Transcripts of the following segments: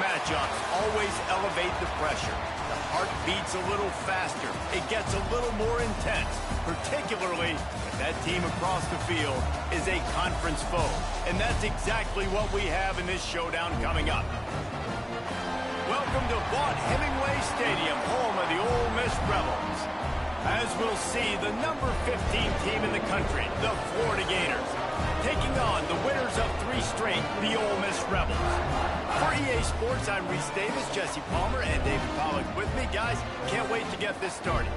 matchups always elevate the pressure. The heart beats a little faster. It gets a little more intense, particularly if that team across the field is a conference foe. And that's exactly what we have in this showdown coming up. Welcome to Vaught Hemingway Stadium, home of the Ole Miss Rebels. As we'll see, the number 15 team in the country, the Florida Gators, taking on the winners of 3 straight, the Ole Miss Rebels. For EA Sports, I'm Reese Davis, Jesse Palmer, and David Pollack with me. Guys, can't wait to get this started.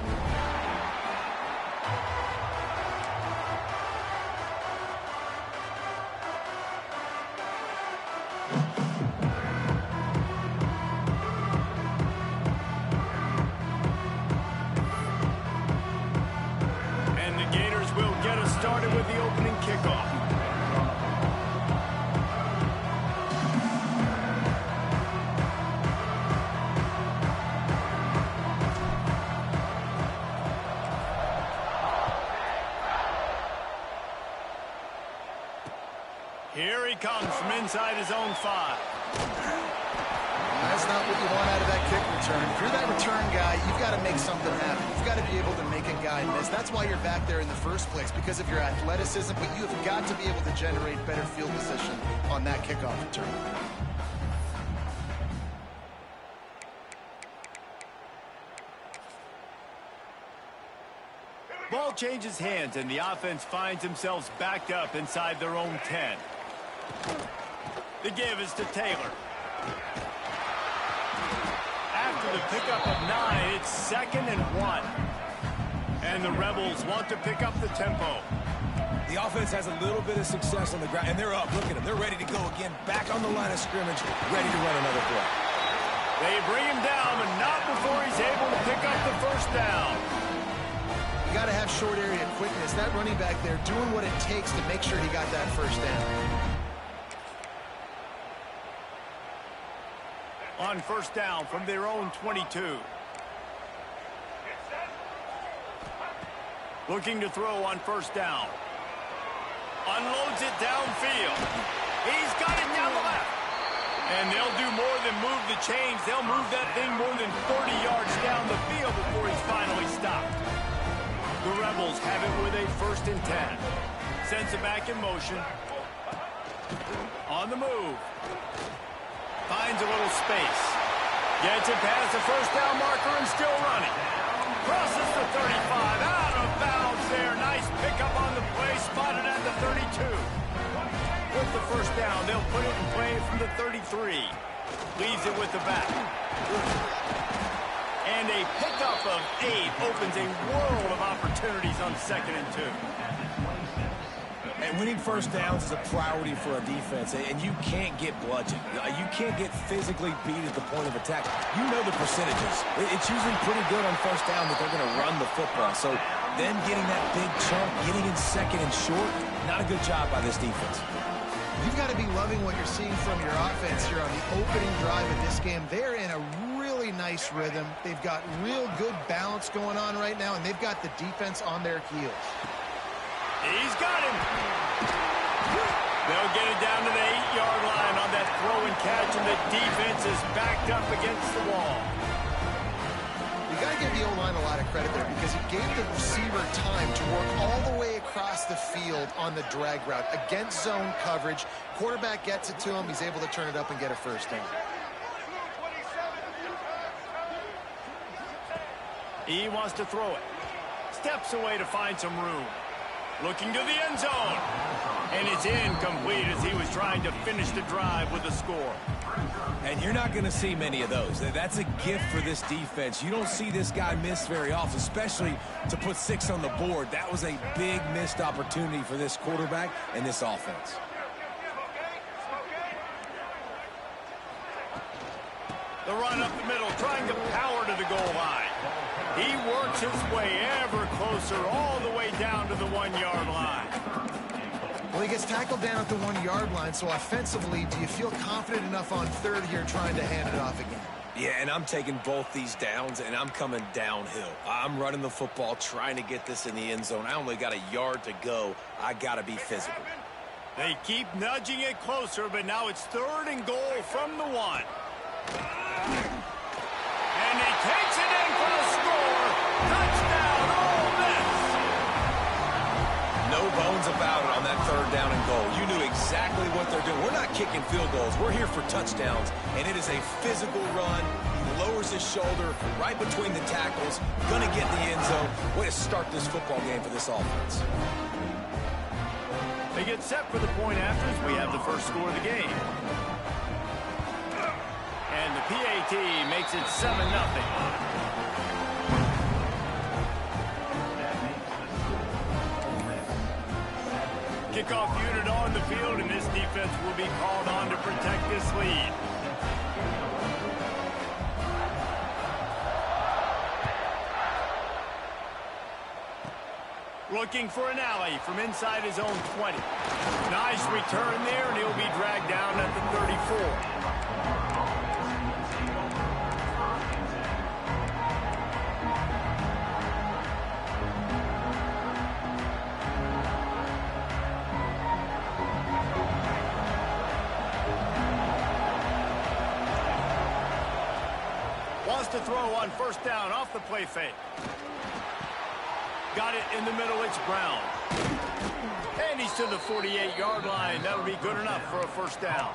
And the Gators will get us started with the opening kickoff. Here he comes from inside his own 5. That's not what you want out of that kick return. If you're that return guy, you've got to make something happen. You've got to be able to make a guy miss. That's why you're back there in the first place, because of your athleticism, but you have got to be able to generate better field position on that kickoff return. Ball changes hands, and the offense finds themselves backed up inside their own 10. The give is to Taylor. After the pickup of 9, it's 2nd and 1. And the Rebels want to pick up the tempo. The offense has a little bit of success on the ground, and they're up. Look at them. They're ready to go again, back on the line of scrimmage, ready to run another play. They bring him down, but not before he's able to pick up the first down. You got to have short area quickness. That running back there doing what it takes to make sure he got that first down. On first down from their own 22. Looking to throw on first down. Unloads it downfield. He's got it down the left. And they'll do more than move the chains. They'll move that thing more than 30 yards down the field before he's finally stopped. The Rebels have it with a 1st and 10. Sends it back in motion. On the move. Finds a little space. Gets it past the first down marker and still running. Crosses the 35. Out of bounds there. Nice pickup on the play. Spotted at the 32. With the first down, they'll put it in play from the 33. Leaves it with the back. And a pickup of 8 opens a world of opportunities on 2nd and 2. And winning first downs is a priority for a defense, and you can't get bludgeoned. You can't get physically beat at the point of attack. You know the percentages. It's usually pretty good on first down that they're going to run the football. So them getting that big chunk, getting in 2nd and short, not a good job by this defense. You've got to be loving what you're seeing from your offense here on the opening drive of this game. They're in a really nice rhythm. They've got real good balance going on right now, and they've got the defense on their heels. He's got him. They'll get it down to the 8-yard line on that throw and catch, and the defense is backed up against the wall. You got to give the O-line a lot of credit there because it gave the receiver time to work all the way across the field on the drag route against zone coverage. Quarterback gets it to him. He's able to turn it up and get a first down. He wants to throw it. Steps away to find some room. Looking to the end zone. And it's incomplete as he was trying to finish the drive with a score. And you're not going to see many of those. That's a gift for this defense. You don't see this guy miss very often, especially to put 6 on the board. That was a big missed opportunity for this quarterback and this offense. The run up the middle, trying to power to the goal line. He works his way ever closer all the way down to the 1-yard line. Well, he gets tackled down at the 1-yard line, so offensively, do you feel confident enough on 3rd here trying to hand it off again? Yeah, and I'm taking both these downs, and I'm coming downhill. I'm running the football, trying to get this in the end zone. I only got a yard to go. I got to be physical. They keep nudging it closer, but now it's 3rd and goal from the 1. And he takes it in for the score. Touchdown, Ole Miss. No bones about it on that third down and goal. You knew exactly what they're doing. We're not kicking field goals. We're here for touchdowns, and it is a physical run. He lowers his shoulder right between the tackles, going to get in the end zone. Way to start this football game for this offense. They get set for the point after as we have the first score of the game. And the PAT makes it 7-0. Kickoff unit on the field, and this defense will be called on to protect this lead. Looking for an alley from inside his own 20. Nice return there, and he'll be dragged down at the 34. Wants to throw on first down off the play fake. Got it in the middle, it's Brown. And he's to the 48-yard line. That'll be good enough for a first down.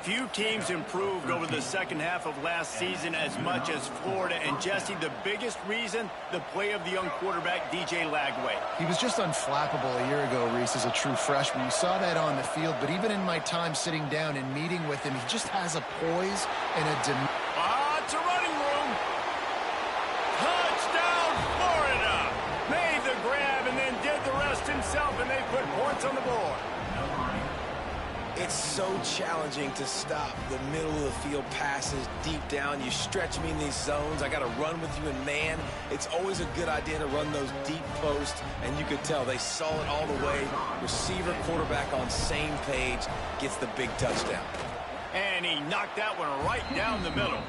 Few teams improved over the second half of last season as much as Florida. And Jesse, the biggest reason, the play of the young quarterback, DJ Lagway. He was just unflappable a year ago, Reese, as a true freshman. You saw that on the field, but even in my time sitting down and meeting with him, he just has a poise and a demeanor. It's a running room. Touchdown, Florida. Made the grab and then did the rest himself, and they put points on the board. It's so challenging to stop the middle of the field passes deep down. You stretch me in these zones. I got to run with you in man. It's always a good idea to run those deep posts, and you could tell they saw it all the way. Receiver, quarterback on same page, gets the big touchdown. And he knocked that one right down the middle.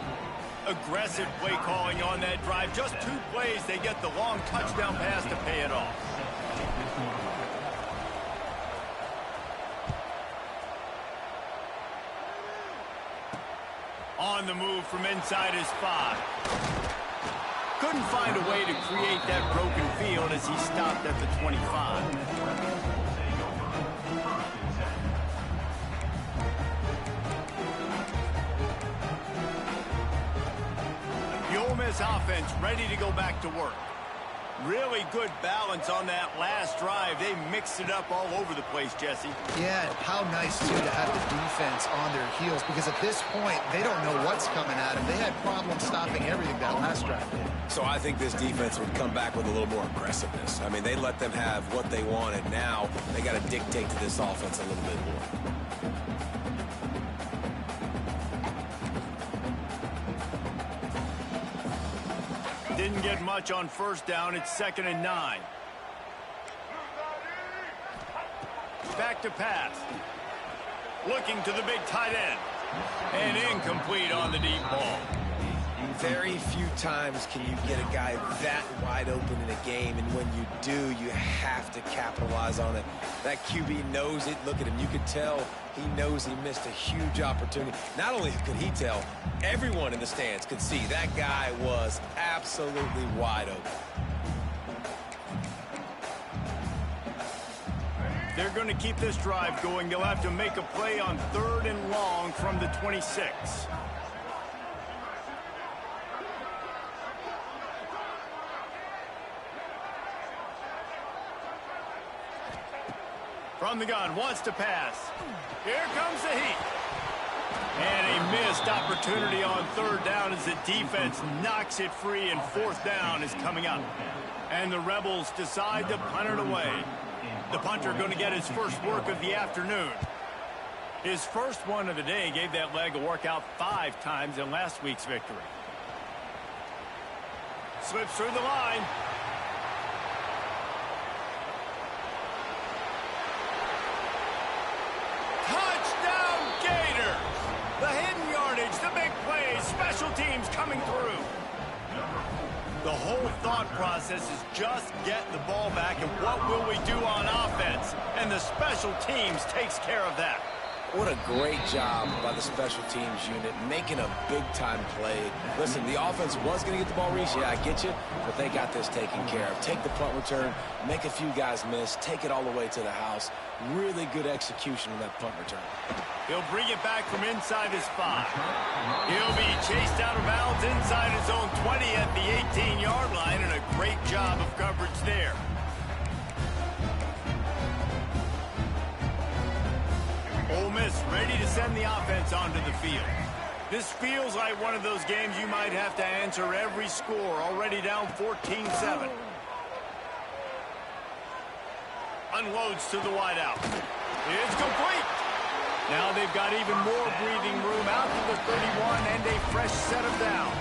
Aggressive play calling on that drive. Just 2 plays, they get the long touchdown pass to pay it off. On the move from inside his 5. Couldn't find a way to create that broken field as he stopped at the 25. Offense ready to go back to work. Really good balance on that last drive. They mixed it up all over the place, Jesse. Yeah, how nice, too, to have the defense on their heels, because at this point, they don't know what's coming at them. They had problems stopping everything that last drive did. So I think this defense would come back with a little more aggressiveness. I mean, they let them have what they wanted. Now they got to dictate to this offense a little bit more. Didn't get much on first down. It's 2nd and 9. Back to pass. Looking to the big tight end. And incomplete on the deep ball. Very few times can you get a guy that wide open in a game, and when you do, you have to capitalize on it. That QB knows it. Look at him. You could tell he knows he missed a huge opportunity. Not only could he tell, everyone in the stands could see that guy was absolutely wide open. They're going to keep this drive going. They'll have to make a play on 3rd and long from the 26. From the gun, wants to pass. Here comes the heat. And a missed opportunity on 3rd down as the defense knocks it free, and 4th down is coming up. And the Rebels decide to punt it away. The punter going to get his first work of the afternoon. His first one of the day gave that leg a workout 5 times in last week's victory. Slips through the line. The hidden yardage, the big plays, special teams coming through. The whole thought process is just get the ball back and what will we do on offense? And the special teams takes care of that. What a great job by the special teams unit, making a big-time play. Listen, the offense was going to get the ball reached. Yeah, I get you, but they got this taken care of. Take the punt return, make a few guys miss, take it all the way to the house. Really good execution on that punt return. He'll bring it back from inside his 5. He'll be chased out of bounds inside his own 20 at the 18-yard line, and a great job of coverage there. Ole Miss ready to send the offense onto the field. This feels like one of those games you might have to answer every score, already down 14-7. Unloads to the wideout. It's complete. Now they've got even more breathing room out to the 31 and a fresh set of downs.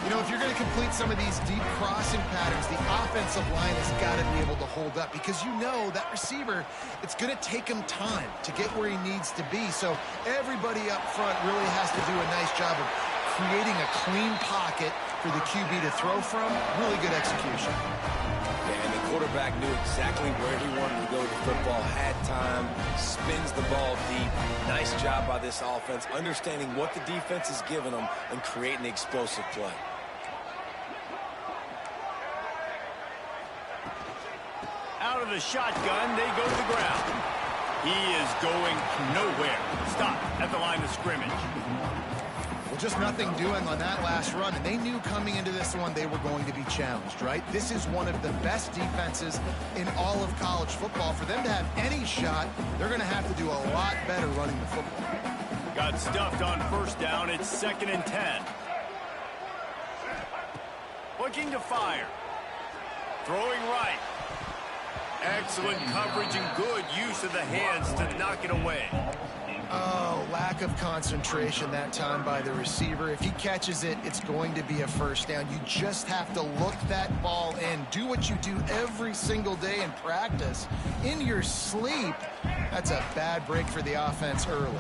You know, if you're going to complete some of these deep crossing patterns, the offensive line has got to be able to hold up because you know that receiver, it's going to take him time to get where he needs to be. So everybody up front really has to do a nice job of creating a clean pocket for the QB to throw from. Really good execution. Yeah, and the quarterback knew exactly where he wanted to go with the football, had time, spins the ball deep. Nice job by this offense, understanding what the defense is giving them and creating the explosive play. Out of the shotgun, they go to the ground. He is going nowhere. Stop at the line of scrimmage. Well, just nothing doing on that last run, and they knew coming into this one they were going to be challenged, right? This is one of the best defenses in all of college football. For them to have any shot, they're going to have to do a lot better running the football. Got stuffed on first down. It's 2nd and 10. Looking to fire. Throwing right. Excellent coverage and good use of the hands to knock it away. Oh, lack of concentration that time by the receiver. If he catches it, it's going to be a first down. You just have to look that ball in. Do what you do every single day in practice. In your sleep, that's a bad break for the offense early.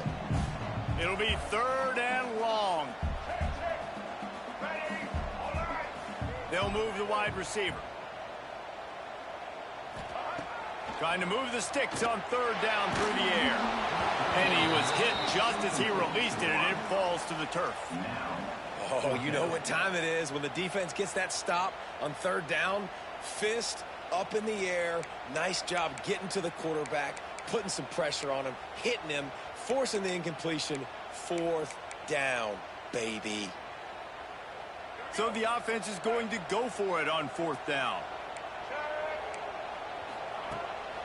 It'll be 3rd and long. They'll move the wide receiver. Trying to move the sticks on 3rd down through the air. And he was hit just as he released it, and it falls to the turf. Oh, you know what time it is when the defense gets that stop on 3rd down. Fist up in the air. Nice job getting to the quarterback, putting some pressure on him, hitting him, forcing the incompletion. 4th down, baby. So the offense is going to go for it on 4th down.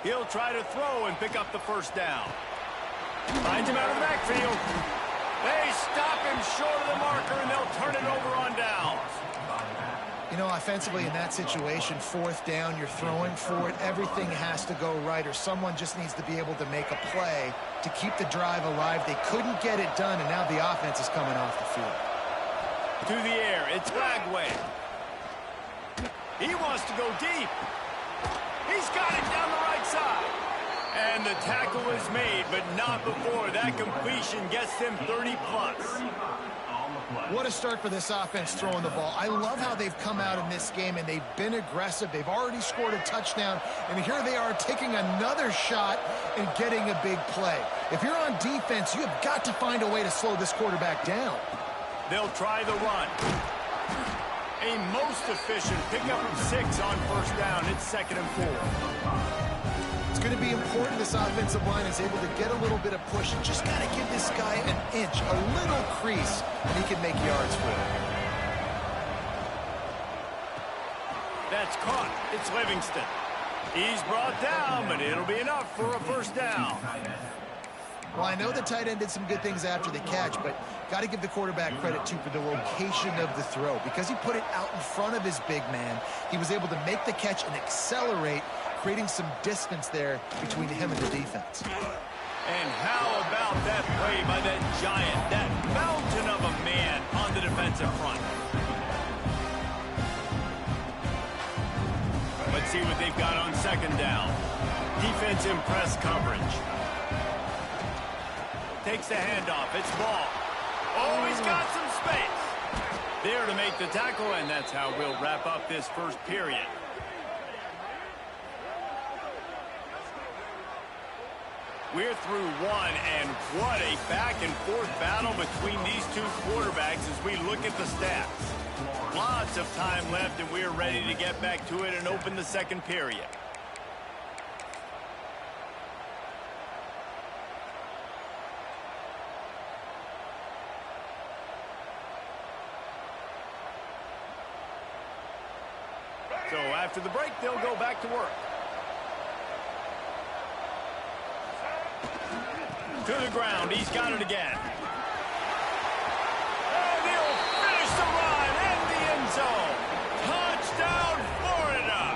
He'll try to throw and pick up the first down. Finds him out of the backfield. They stop him short of the marker, and they'll turn it over on downs. You know, offensively in that situation, 4th down, you're throwing for it. Everything has to go right, or someone just needs to be able to make a play to keep the drive alive. They couldn't get it done, and now the offense is coming off the field. To the air, it's Flagway. He wants to go deep. He's got it down the right side. And the tackle is made, but not before that completion gets them 30-plus. What a start for this offense throwing the ball. I love how they've come out in this game, and they've been aggressive. They've already scored a touchdown, and here they are taking another shot and getting a big play. If you're on defense, you have got to find a way to slow this quarterback down. They'll try the run. A most efficient pickup of 6 on first down. It's 2nd and 4. It's going to be important this offensive line is able to get a little bit of push. You just got to give this guy an inch, a little crease, and he can make yards for it. That's caught. It's Livingston. He's brought down, but it'll be enough for a first down. Well, I know the tight end did some good things after the catch, but got to give the quarterback credit, too, for the location of the throw. Because he put it out in front of his big man, he was able to make the catch and accelerate, creating some distance there between him and the defense. And how about that play by that giant, that mountain of a man on the defensive front? Let's see what they've got on 2nd down. Defense in press coverage. Takes the handoff. It's Ball. Oh, he's got some space. There to make the tackle, and that's how we'll wrap up this first period. We're through one, and what a back-and-forth battle between these two quarterbacks as we look at the stats. Lots of time left, and we're ready to get back to it and open the second period. So after the break, they'll go back to work. To the ground, he's got it again. And he'll finish the run in the end zone. Touchdown, Florida!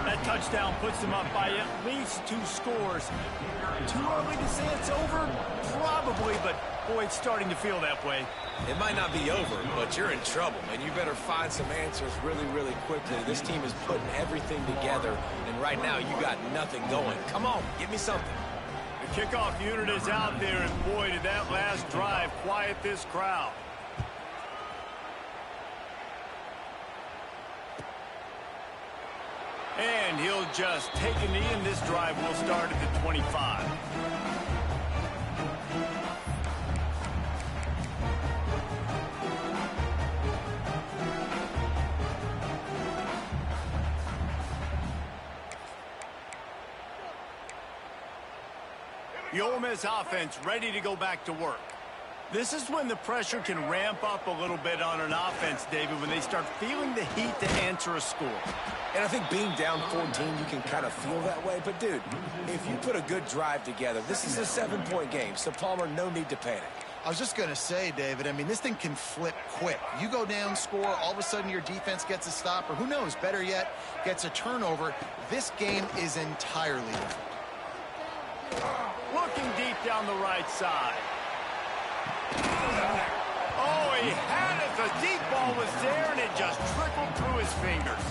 That touchdown puts them up by at least 2 scores. Too early to say it's over? Probably, but boy, it's starting to feel that way. It might not be over, but you're in trouble, man. You better find some answers really, really quickly. This team is putting everything together, and right now you got nothing going. Come on, give me something. The kickoff unit is out there, and boy, did that last drive quiet this crowd. And he'll just take a knee, and this drive will start at the 25. The Ole Miss offense ready to go back to work. This is when the pressure can ramp up a little bit on an offense, David, when they start feeling the heat to answer a score. And I think being down 14, you can kind of feel that way. But, dude, if you put a good drive together, this is a 7-point game. So, Palmer, no need to panic. I was just going to say, David, I mean, this thing can flip quick. You go down, score, all of a sudden your defense gets a stop, or who knows, better yet, gets a turnover. This game is entirely different. Looking deep down the right side. Oh, he had it. The deep ball was there, and it just trickled through his fingers.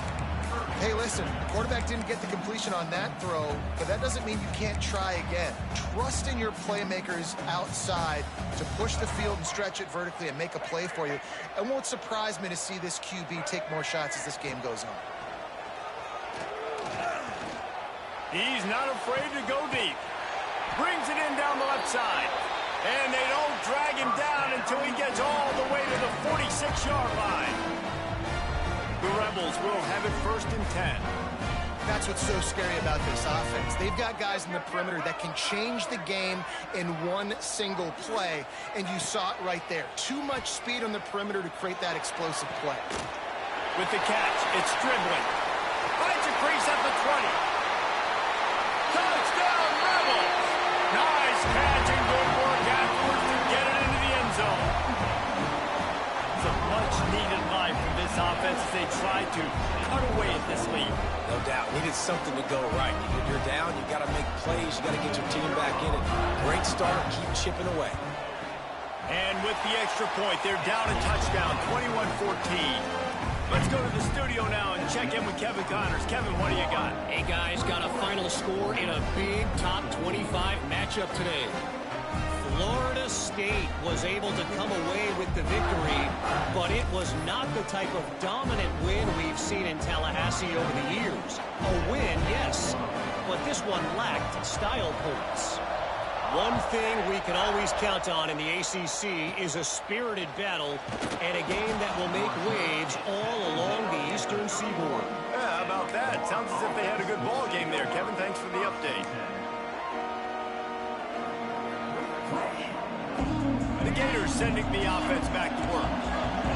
Hey, listen, the quarterback didn't get the completion on that throw, but that doesn't mean you can't try again. Trust in your playmakers outside to push the field and stretch it vertically and make a play for you. It won't surprise me to see this QB take more shots as this game goes on. He's not afraid to go deep. Brings it in down the left side. And they don't drag him down until he gets all the way to the 46-yard line. The Rebels will have it 1st and 10. That's what's so scary about this offense. They've got guys in the perimeter that can change the game in one single play. And you saw it right there. Too much speed on the perimeter to create that explosive play. With the catch, it's dribbling. Finds a crease at the 20. Touchdown, Rebels! Nice catch and good work afterwards to get it into the end zone. It's a much-needed life for this offense as they try to cut away at this lead. No doubt. Needed something to go right. When you're down, you got to make plays. You got to get your team back in it. Great start. Keep chipping away. And with the extra point, they're down a touchdown, 21-14. Let's go to the studio now and check in with Kevin Connors. Kevin, what do you got? Hey, guys, got a final score in a big top 25 matchup today. Florida State was able to come away with the victory, but it was not the type of dominant win we've seen in Tallahassee over the years. A win, yes, but this one lacked style points. One thing we can always count on in the ACC is a spirited battle and a game that will make waves all along the Eastern Seaboard. Yeah, how about that? Sounds as if they had a good ball game there. Kevin, thanks for the update. The Gators sending the offense back to work.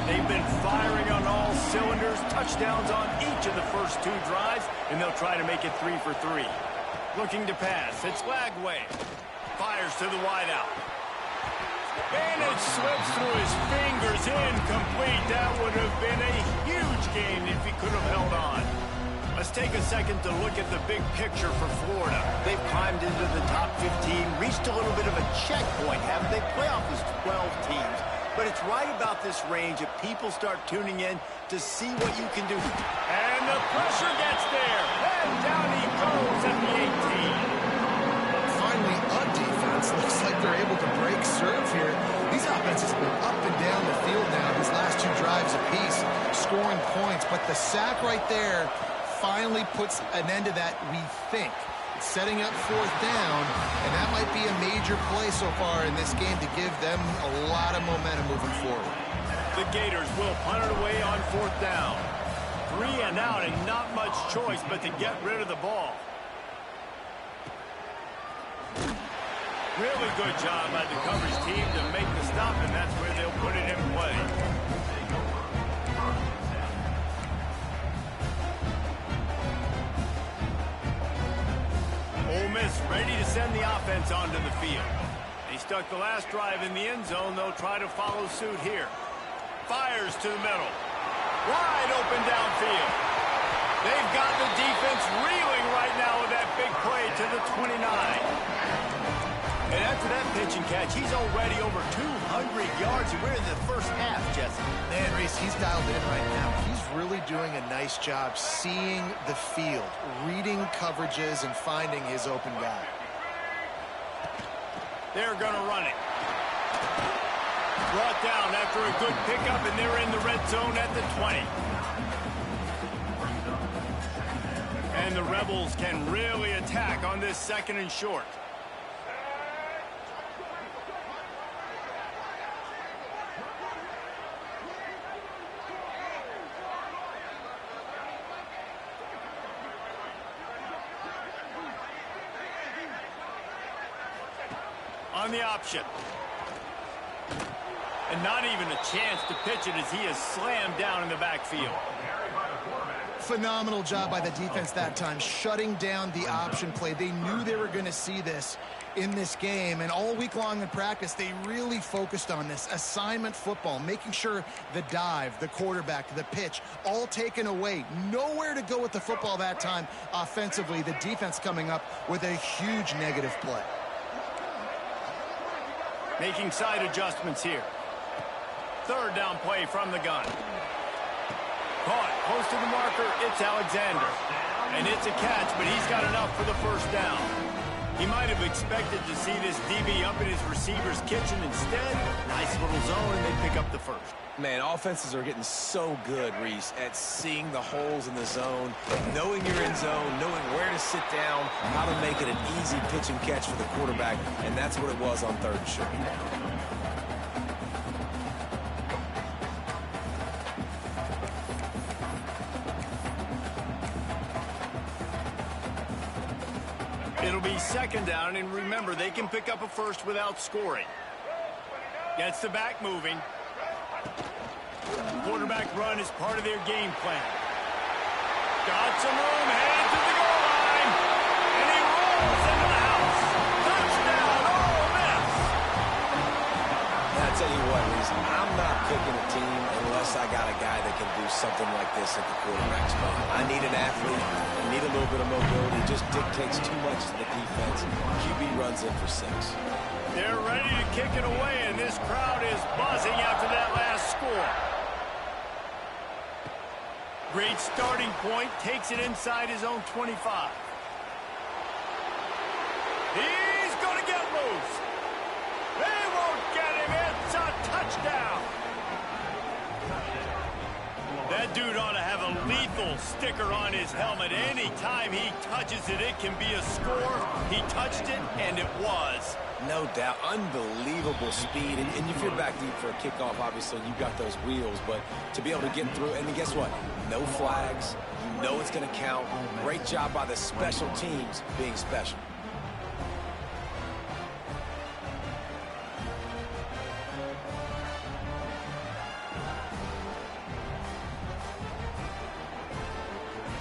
They've been firing on all cylinders, touchdowns on each of the first 2 drives, and they'll try to make it 3 for 3. Looking to pass. It's Lagway. Fires to the wideout. And it slips through his fingers. Incomplete. That would have been a huge gain if he could have held on. Let's take a second to look at the big picture for Florida. They've climbed into the top 15, reached a little bit of a checkpoint, haven't they? Playoff is 12 teams. But it's right about this range if people start tuning in to see what you can do. And the pressure gets there. And down he goes at the 18. Finally, a defense looks like they're able to break serve here. These offenses have been up and down the field now these last 2 drives apiece, scoring points. But the sack right there finally puts an end to that, we think. setting up fourth down, and that might be a major play so far in this game to give them a lot of momentum moving forward. The Gators will punt it away on fourth down. 3 and out, and not much choice but to get rid of the ball. Really good job by the coverage team to make the stop, and that's where they'll put it in play. Ole Miss ready to send the offense onto the field. They stuck the last drive in the end zone. They'll try to follow suit here. Fires to the middle. Wide open downfield. They've got the defense reeling right now with that big play to the 29. And after that pitch and catch, he's already over 200 yards, and we're in the first half, Jesse. Man, Reese, he's dialed in right now. He's really doing a nice job seeing the field, reading coverages, and finding his open guy. They're going to run it. Brought down after a good pickup, and they're in the red zone at the 20. And the Rebels can really attack on this second and short. On the option. And not even a chance to pitch it as he is slammed down in the backfield. Phenomenal job by the defense that time, shutting down the option play. They knew they were going to see this in this game, and all week long in practice, they really focused on this assignment football, making sure the dive, the quarterback, the pitch, all taken away. Nowhere to go with the football that time offensively. The defense coming up with a huge negative play. Making side adjustments here. Third down play from the gun. Caught close to the marker. It's Alexander. And it's a catch, but he's got enough for the first down. He might have expected to see this DB up in his receiver's kitchen. Instead, nice little zone, and they pick up the first. Man, offenses are getting so good, Reese, at seeing the holes in the zone, knowing you're in zone, knowing where to sit down, how to make it an easy pitch and catch for the quarterback, and that's what it was on third and short. It'll be second down, and remember, they can pick up a first without scoring. Gets the back moving. Quarterback run is part of their game plan. Got some room, headed to the goal line, and he rolls into the house. Touchdown, Ole Miss! I tell you what, Reese, I'm not picking a team unless I got a guy that can do something like this at the quarterback spot. I need an athlete. I need a little bit of mobility. It just dictates too much to the defense. QB runs in for 6. They're ready to kick it away, and this crowd is buzzing after that last score. Great starting point, takes it inside his own 25. He's going to get loose. They won't get him. It's a touchdown. That dude ought to have a lethal sticker on his helmet. Anytime he touches it, it can be a score. He touched it, and it was. No doubt. Unbelievable speed. And if you're back deep for a kickoff, obviously you've got those wheels. But to be able to get through, and guess what? No flags. You know it's going to count. Great job by the special teams being special.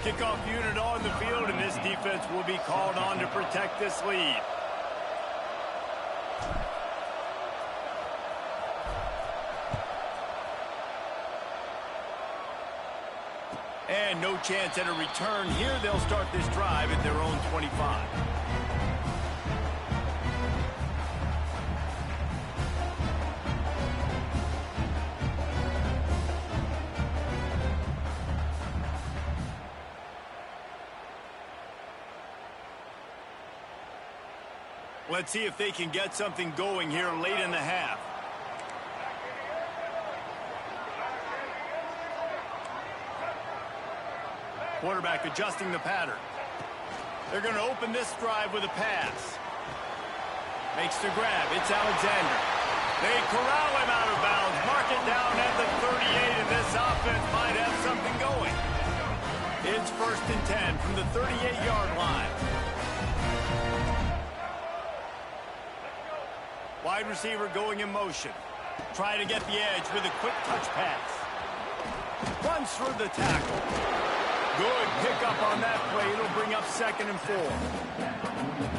Kickoff unit on the field, and this defense will be called on to protect this lead. And no chance at a return here. They'll start this drive at their own 25. Let's see if they can get something going here late in the half. Quarterback adjusting the pattern. They're going to open this drive with a pass. Makes the grab. It's Alexander. They corral him out of bounds. Mark it down at the 38, and this offense might have something going. It's 1st and 10 from the 38-yard line. Wide receiver going in motion. Try to get the edge with a quick touch pass. Runs through the tackle. Good pickup on that play. It'll bring up 2nd and 4.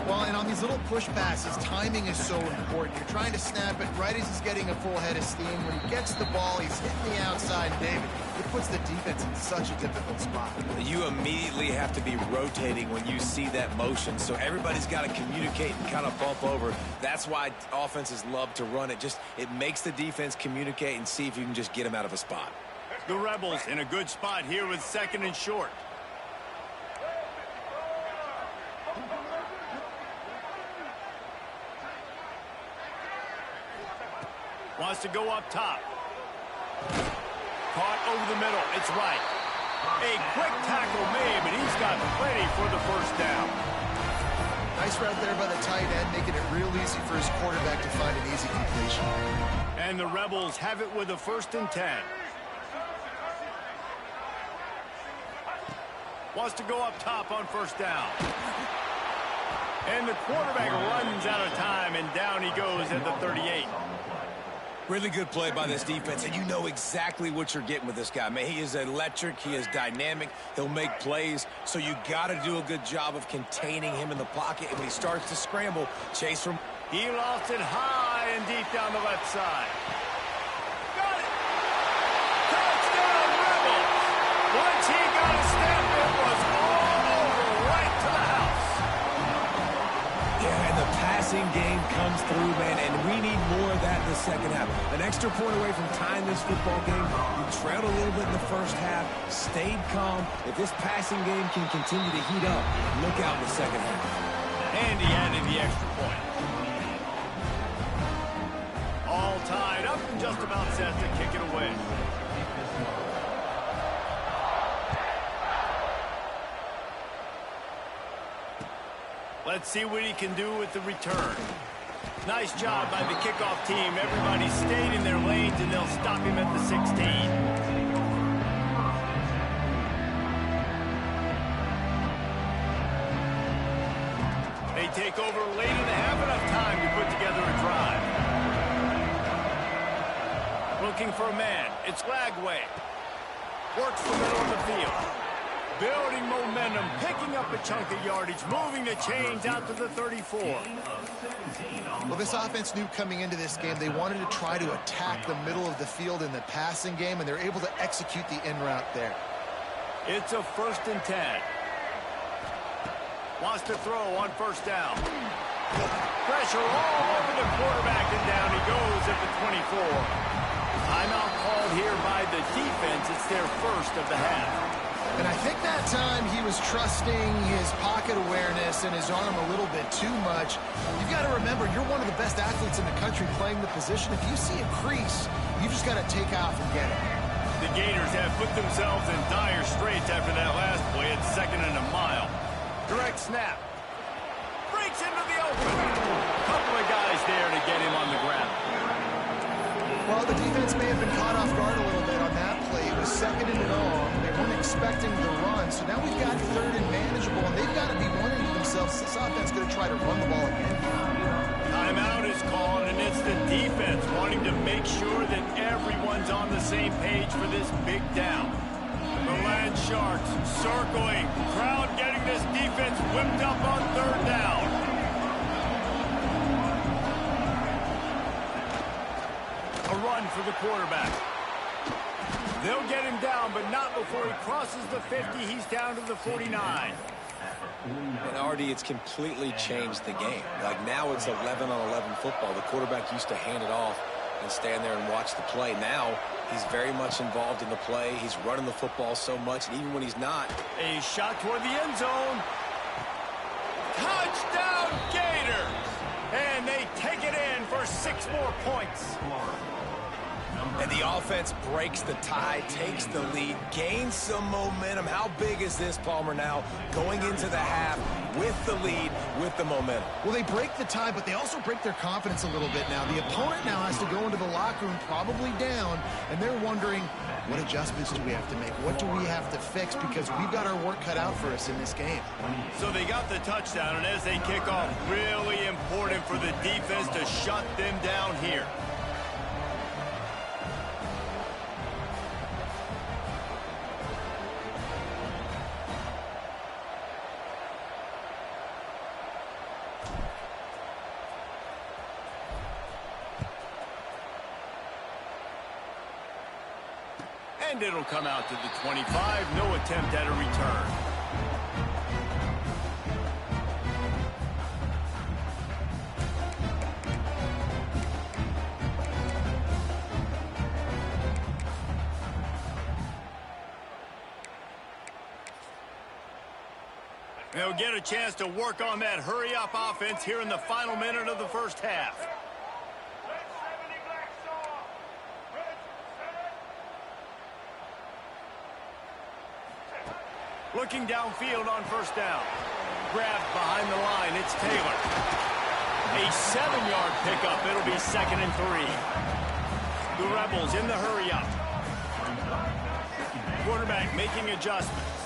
Well, and on these little push passes, timing is so important. You're trying to snap it right as he's getting a full head of steam. When he gets the ball, he's hitting the outside. David, it puts the defense in such a difficult spot. You immediately have to be rotating when you see that motion, so everybody's got to communicate and kind of bump over. That's why offenses love to run it. It makes the defense communicate and see if you can just get them out of a spot. The Rebels in a good spot here with 2nd and short. Wants to go up top. Caught over the middle. It's right. A quick tackle made, but he's got plenty for the 1st down. Nice route there by the tight end, making it real easy for his quarterback to find an easy completion. And the Rebels have it with a 1st and 10. Wants to go up top on 1st down. And the quarterback runs out of time, and down he goes at the 38. Really good play by this defense, and you know exactly what you're getting with this guy. Man, he is electric. He is dynamic. He'll make plays, so you got to do a good job of containing him in the pocket. And when he starts to scramble, chase from... He lost it high and deep down the left side. Got it! Touchdown, Rebels! Once he got a step, it was all over, right to the house. Yeah, and the passing game comes through, man, and we need more of that in the 2nd half. An extra point away from tying this football game. You trailed a little bit in the 1st half, stayed calm. If this passing game can continue to heat up, look out in the 2nd half. And he added the extra point. All tied up and just about set to kick it away. Let's see what he can do with the return. Nice job by the kickoff team. Everybody stayed in their lanes, and they'll stop him at the 16. They take over late in the half, enough time to put together a drive. Looking for a man. It's Lagway. Works the middle of the field. Building momentum, picking up a chunk of yardage, moving the chains out to the 34. Well, this offense knew coming into this game they wanted to try to attack the middle of the field in the passing game, and they're able to execute the in route there. It's a 1st and 10. Wants to throw on 1st down. Pressure all over the quarterback, and down he goes at the 24. Timeout called here by the defense. It's their 1st of the half. And I think that time he was trusting his pocket awareness and his arm a little bit too much. You've got to remember, you're one of the best athletes in the country playing the position. If you see a crease, you've just got to take off and get it. The Gators have put themselves in dire straits after that last play at 2nd and a mile. Direct snap. Breaks into the open. Couple of guys there to get him on the ground. Well, the defense may have been caught off guard a little bit on that play. It was 2nd and long. They weren't expecting the run. So now we've got 3rd and manageable, and they've got to be wondering to themselves, this offense going to try to run the ball again. Timeout is called, and it's the defense wanting to make sure that everyone's on the same page for this big down. The Land Sharks circling. Crowd getting this defense whipped up on 3rd down. A run for the quarterback. They'll get him down, but not before he crosses the 50. He's down to the 49. And Artie, it's completely changed the game. Like now it's 11-on-11 football. The quarterback used to hand it off and stand there and watch the play. Now he's very much involved in the play. He's running the football so much, and even when he's not. A shot toward the end zone. Touchdown, Gators! And they take it in for 6 more points. And the offense breaks the tie, takes the lead, gains some momentum. How big is this, Palmer, now going into the half with the lead, with the momentum? Well, they break the tie, but they also break their confidence a little bit now. The opponent now has to go into the locker room probably down, and they're wondering, what adjustments do we have to make? What do we have to fix? Because we've got our work cut out for us in this game. So they got the touchdown, and as they kick off, really important for the defense to shut them down here. And it'll come out to the 25. No attempt at a return. They'll get a chance to work on that hurry-up offense here in the final minute of the first half. Looking downfield on first down. Grabbed behind the line. It's Taylor. A 7-yard pickup. It'll be 2nd and 3. The Rebels in the hurry-up. Quarterback making adjustments.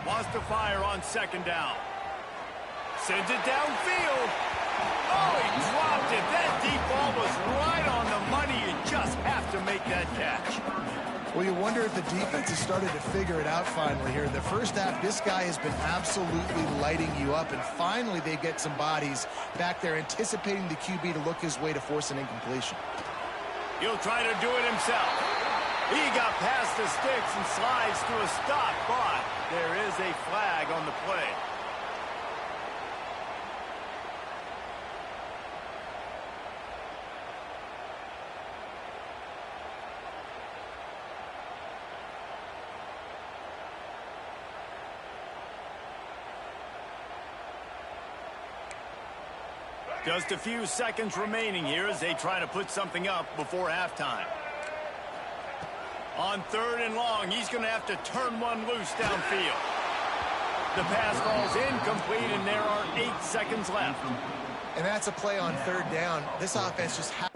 Wants to fire on 2nd down. Sends it downfield. Oh, he dropped it. That deep ball was right on the money. You just have to make that catch. Well, you wonder if the defense has started to figure it out finally here. The first half, this guy has been absolutely lighting you up, and finally they get some bodies back there anticipating the QB to look his way to force an incompletion. He'll try to do it himself. He got past the sticks and slides to a stop, but there is a flag on the play. Just a few seconds remaining here as they try to put something up before halftime. On 3rd and long, he's going to have to turn one loose downfield. The pass falls incomplete, and there are 8 seconds left. And that's a play on 3rd down. This offense just has...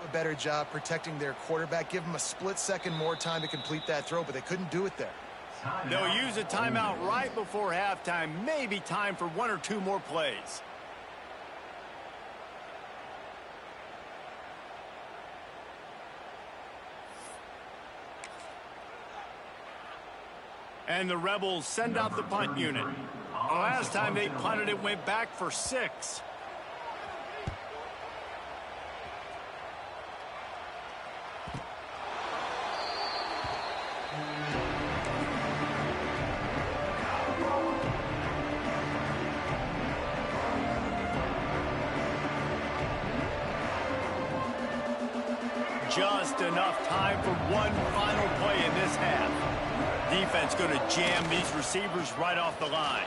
a better job protecting their quarterback. Give him a split second more time to complete that throw, but they couldn't do it there. They'll use a timeout right before halftime. Maybe time for 1 or 2 more plays. And the Rebels send out the punt unit. The last time they punted, it went back for 6. Just enough time for one final play in this half. Defense going to jam these receivers right off the line.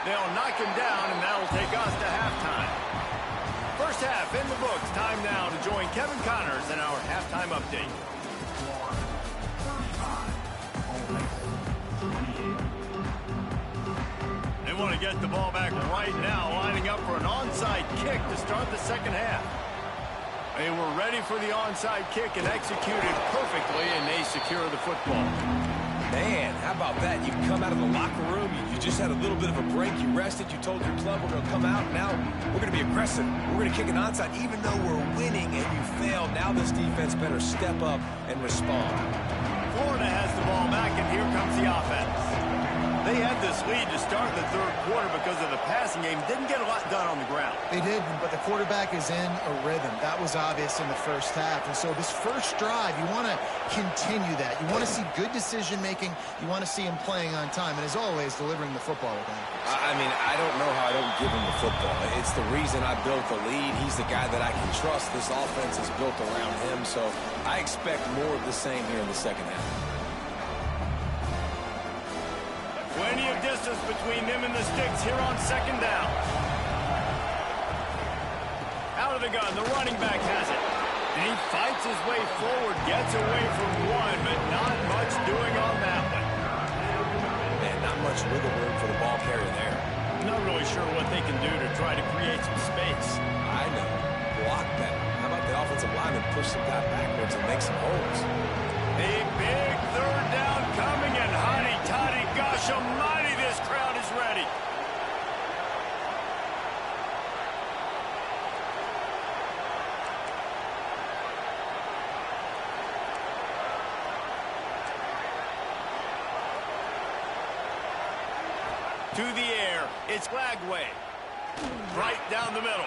They'll knock him down, and that'll take us to halftime. First half in the books. Time now to join Kevin Connors in our halftime update. They want to get the ball back right now, lining up for an onside kick to start the second half. They were ready for the onside kick and executed perfectly, and they secure the football. Man, how about that? You come out of the locker room, you just had a little bit of a break, you rested, you told your club we're going to come out, now we're going to be aggressive. We're going to kick an onside, even though we're winning and you failed. Now this defense better step up and respond. Florida has the ball back, and here comes the offense. They had this lead to start the third quarter because of the passing game. Didn't get a lot done on the ground. They did, but the quarterback is in a rhythm. That was obvious in the first half. And so this first drive, you want to continue that. You want to see good decision-making. You want to see him playing on time. And as always, delivering the football with him. I mean, I don't know how I don't give him the football. It's the reason I built the lead. He's the guy that I can trust. This offense is built around him. So I expect more of the same here in the second half. Plenty of distance between them and the sticks here on second down. Out of the gun, the running back has it. And he fights his way forward, gets away from one, but not much doing on that one. Man, not much wiggle room for the ball carrier there. Not really sure what they can do to try to create some space. I know. Block better. How about the offensive lineman push some guy backwards and make some holes? A big third down coming, and hotty toddy, gosh almighty, this crowd is ready. To the air, it's Lagway. Right down the middle.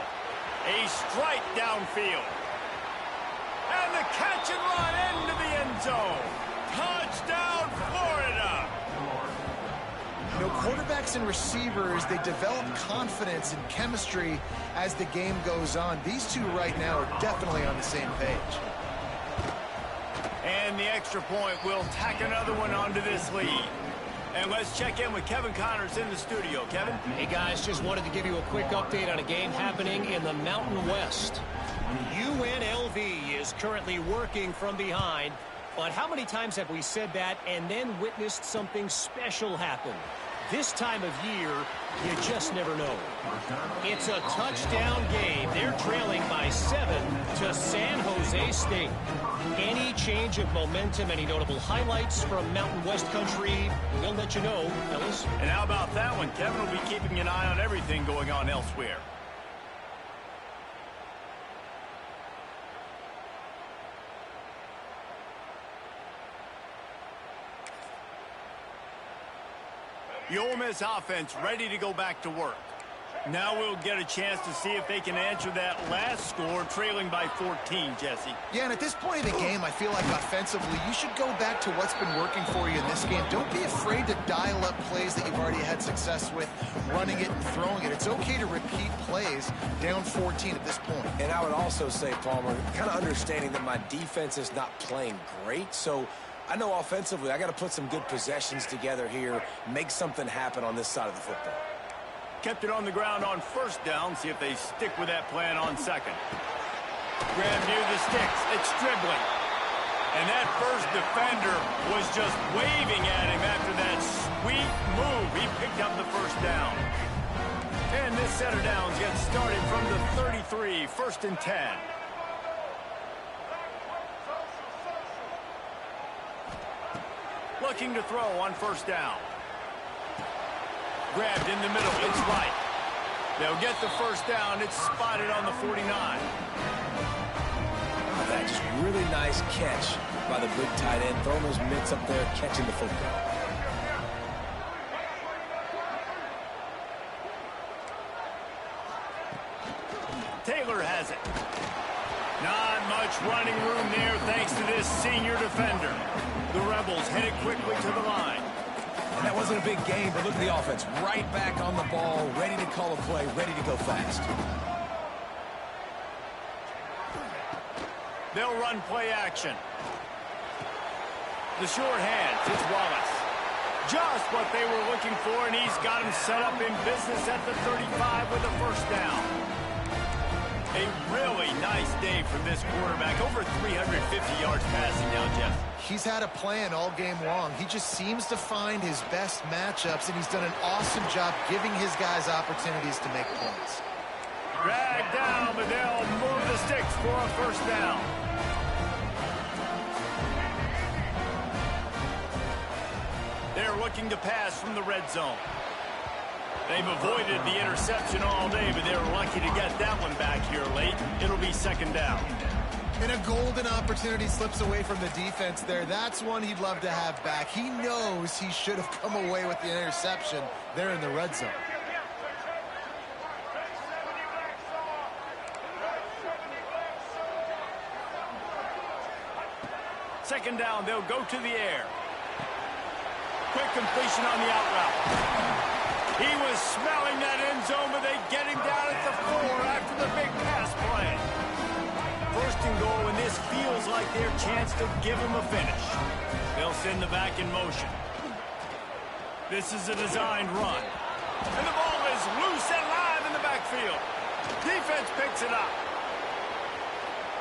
A strike downfield. And the catch and run into the end zone. Touchdown, Florida. You know, quarterbacks and receivers, they develop confidence and chemistry as the game goes on. These two right now are definitely on the same page. And the extra point will tack another one onto this lead. And let's check in with Kevin Connors in the studio. Kevin? Hey, guys, just wanted to give you a quick update on a game happening in the Mountain West. UNLV is currently working from behind, but how many times have we said that and then witnessed something special happen? This time of year, you just never know. It's a touchdown game. They're trailing by 7 to San Jose State. Any change of momentum, any notable highlights from Mountain West country, we'll let you know, fellas. And how about that one? Kevin will be keeping an eye on everything going on elsewhere. The Ole Miss offense ready to go back to work. Now we'll get a chance to see if they can answer that last score, trailing by 14, Jesse. Yeah, and at this point in the game, I feel like offensively, you should go back to what's been working for you in this game. Don't be afraid to dial up plays that you've already had success with, running it and throwing it. It's okay to repeat plays down 14 at this point. And I would also say, Palmer, kind of understanding that my defense is not playing great, so I know offensively I got to put some good possessions together here, make something happen on this side of the football. Kept it on the ground on first down. See if they stick with that plan on second. Grab near the sticks. It's dribbling. And that first defender was just waving at him after that sweet move. He picked up the first down. And this set of downs gets started from the 33, 1st and 10. Looking to throw on first down. Grabbed in the middle. It's right. They'll get the first down. It's spotted on the 49. That just really nice catch by the big tight end. Throwing those mitts up there, catching the football. Taylor has it. Not much running room there thanks to this senior defender. The Rebels headed quickly to the line. And that wasn't a big game, but look at the offense. Right back on the ball, ready to call a play, ready to go fast. They'll run play action. The short hands, it's Wallace. Just what they were looking for, and he's got him set up in business at the 35 with a first down. A really nice day from this quarterback. Over 350 yards passing now, Jeff. He's had a plan all game long. He just seems to find his best matchups, and he's done an awesome job giving his guys opportunities to make points. Dragged down, but they'll move the sticks for a first down. They're looking to pass from the red zone. They've avoided the interception all day, but they're lucky to get that one back here late. It'll be second down. And a golden opportunity slips away from the defense there. That's one he'd love to have back. He knows he should have come away with the interception there in the red zone. Second down, they'll go to the air. Quick completion on the out route. He was smelling that end zone, but they get him down at the 4 after the big pass play. First and goal, and this feels like their chance to give him a finish. They'll send the back in motion. This is a designed run. And the ball is loose and live in the backfield. Defense picks it up.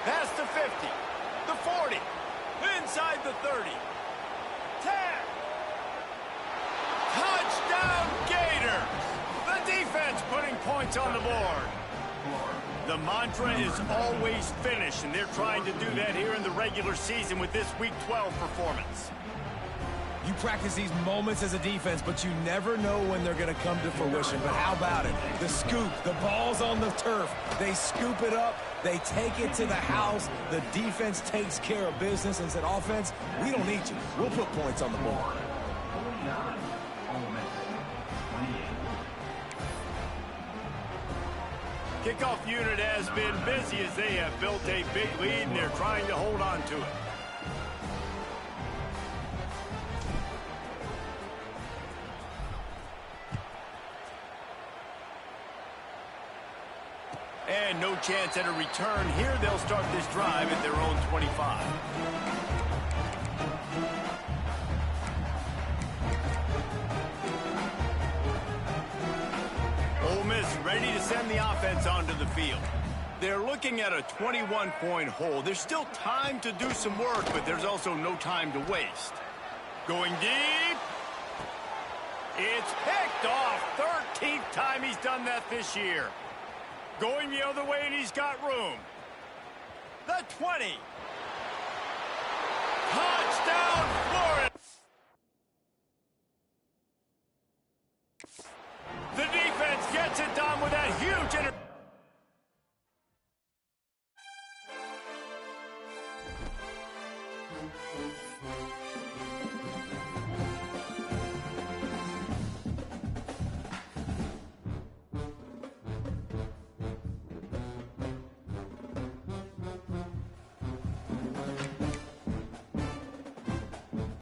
Past the 50, the 40, inside the 30. 10. Touchdown Gators! The defense putting points on the board. The mantra is always finish, and they're trying to do that here in the regular season with this Week 12 performance. You practice these moments as a defense, but you never know when they're going to come to fruition. But how about it? The scoop, the ball's on the turf. They scoop it up. They take it to the house. The defense takes care of business and said, offense, we don't need you. We'll put points on the board. Kickoff unit has been busy as they have built a big lead, and they're trying to hold on to it. And no chance at a return here. They'll start this drive at their own 25. Ole Miss ready to send the offense onto the field. They're looking at a 21-point hole. There's still time to do some work, but there's also no time to waste. Going deep. It's picked off. 13th time he's done that this year. Going the other way, and he's got room. The 20. Touchdown, Florida. The defense gets it done with that huge interception.